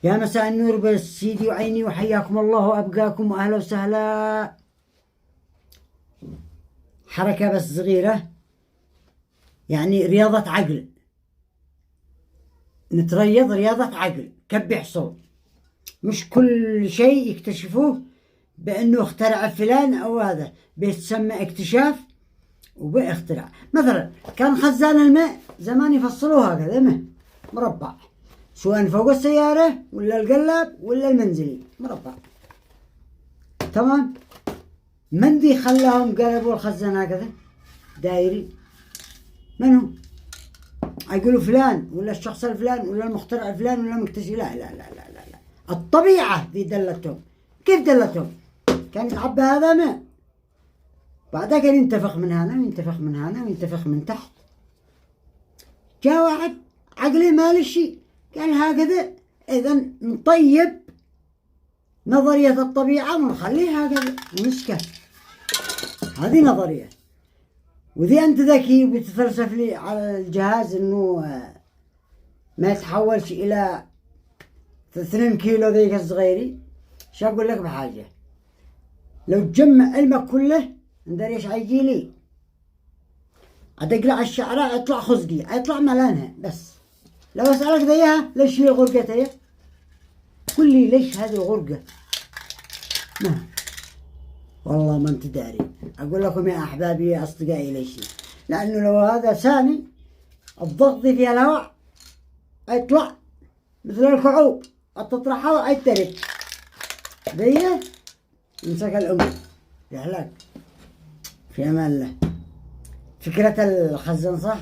يا مساء النور بس سيدي وعيني، وحياكم الله وأبقاكم وأهلا وسهلا. حركة بس صغيرة، يعني رياضة عقل، نتريض رياضة عقل كبي حصول. مش كل شيء يكتشفوه بأنه اخترع فلان أو هذا بيتسمى اكتشاف وباختراع. مثلا كان خزان الماء زمان يفصلوها هكذا مربع، سواء فوق السيارة ولا القلاب ولا المنزلي مربع، تمام. من ذي خلاهم قلبوا الخزان هكذا دايري؟ من هو؟ يقولوا فلان ولا الشخص الفلان ولا المخترع الفلان ولا مكتشف. لا لا لا لا لا, لا. الطبيعة ذي دلتهم. كيف دلتهم؟ كان يتعبى هذا ماء، بعدها كان ينتفخ من هنا وينتفخ من هنا وينتفخ من تحت. جاء واحد عقلي مالي شيء قال هكذا، إذا نطيب نظرية الطبيعة ونخليها هكذا ونسكت. هذه نظرية، وذي أنت ذكي وبتتفلسف لي على الجهاز إنه ما يتحولش إلى 2 كيلو ذيك الصغيري. شو أقول لك بحاجة؟ لو تجمع علمك كله ندري إيش هيجي لي؟ أدقلع الشعراء يطلع خزقي، يطلع ملانها. بس لو أسألك ذيها ليش لي غرقتها؟ قل لي ليش هذه الغرقة؟ ما والله ما أنت داري. أقول لكم يا أحبابي يا أصدقائي ليش؟ لأنه لو هذا ثاني الضغط في الهواء يطلع مثل الكعوب، تطرحها ويترك ذي يمسك الأم يهلك. في أمان الله. فكرة الخزان صح؟